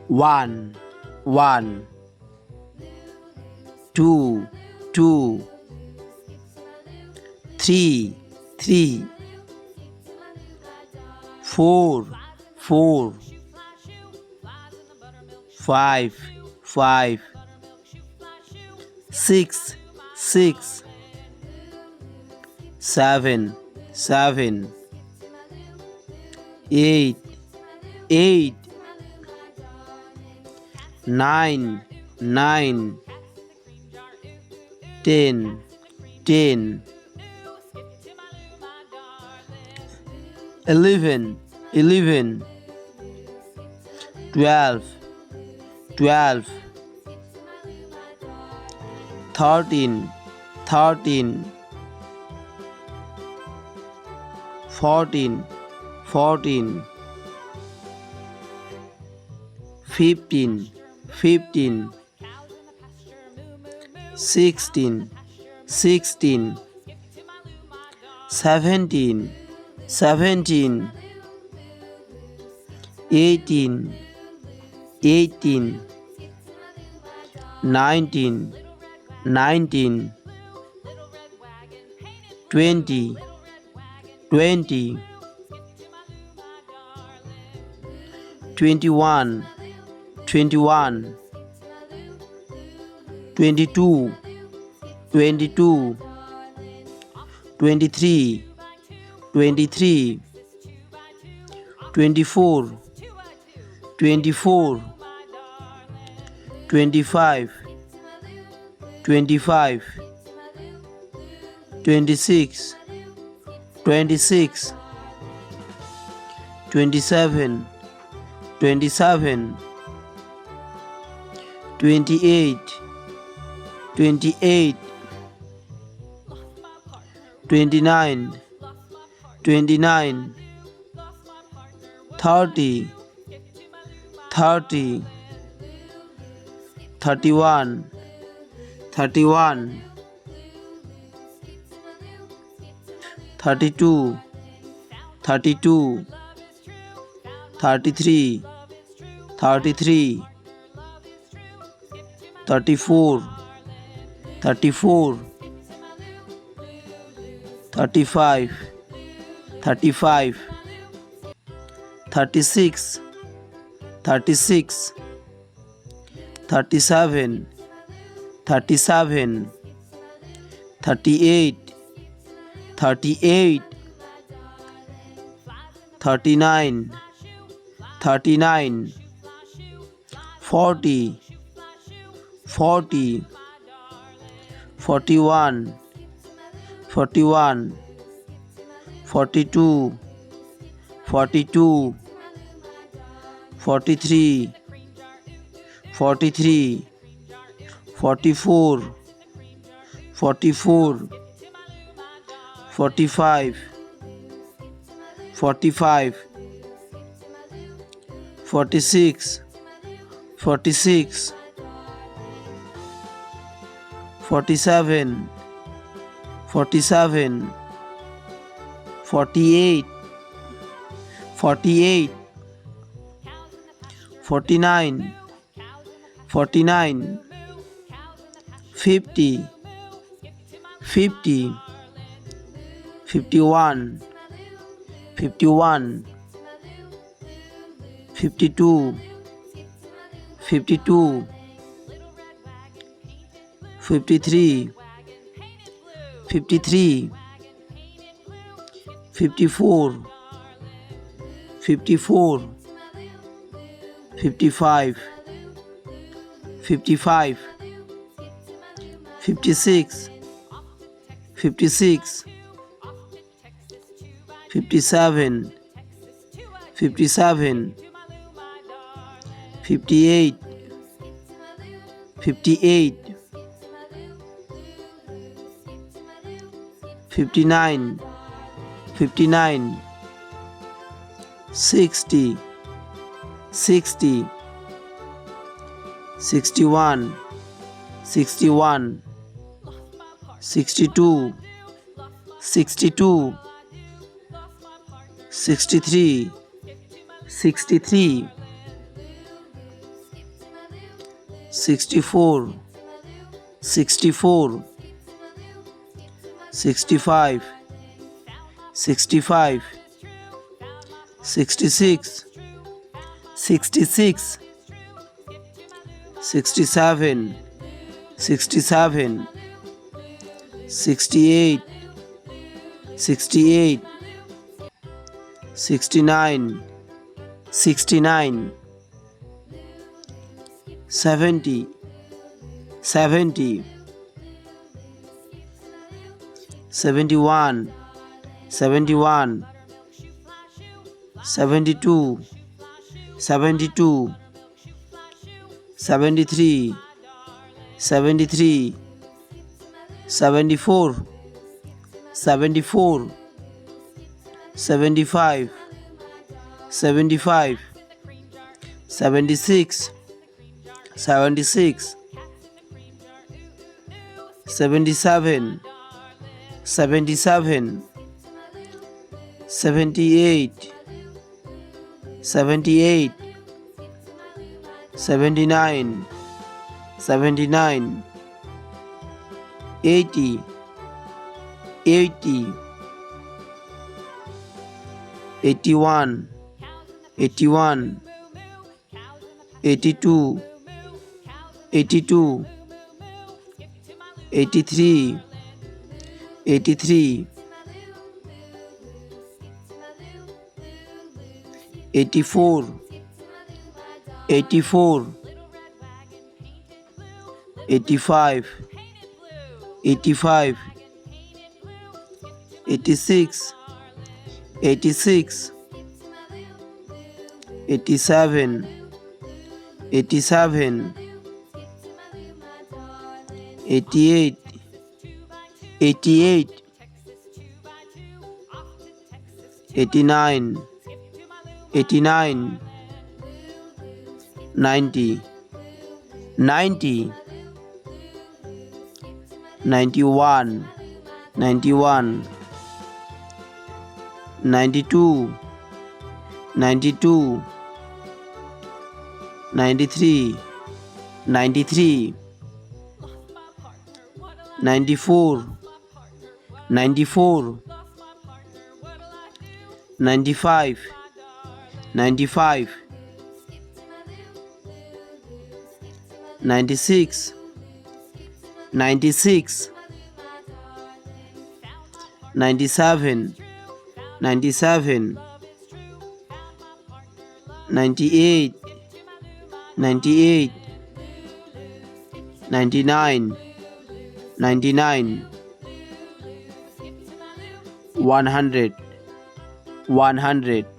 one, one, two, two, three, three, four, four, five, five, six, six, seven, seven, eight, eight, nine, nine, 10, 10, 11, 11, 12, 12, 13, 13, 14, 14, 15, 15, 16, 16, 17, 17, 18, 18, 19, 19, 20, 20, 21, 21, 22, 22, 23, 23, 24, 24, 25, 25, 26, 26, 27, 27, 28, 28, 29, 29, 30, 30, 31, 31, 32, 32, 33, 33, 34, 34, 35, 35, 36, 36, 37, 37, 38, 38, 39, 39, 40, 40, 41, 41, 42, 42, 43, 43, 44, 44, 45, 45, 46, 46, 47, 47, 48, 48, 49, 49, 50, 50, 51, 51, 52, 52, 53, 53, 54, 54, 55, 55, 56, 56, 57, 57, 58, 58, 59, 59, 60, 60, 61, 61, 62, 62, 63, 63, 64, 64, 65, 65, 66, 66, 67, 67, 68, 68, 69, 69, 70, 70, 71, 71, 72, 72, 73, 73, 74, 74, 75, 75, 76, 76, 77, 77, 78, 78, 79, 79, 80, 80, 81, 81, 82, 82, 83, 83, 84, 84, 85, 85, 86, 86, 87, 87, 88, 88, 89, 89, 90, 90, 91, 91, 92, 92, 93, 93, 94, 94, 95, 95, 96, 96, 97, 97, 98, 98, 99, 99, 100, 100.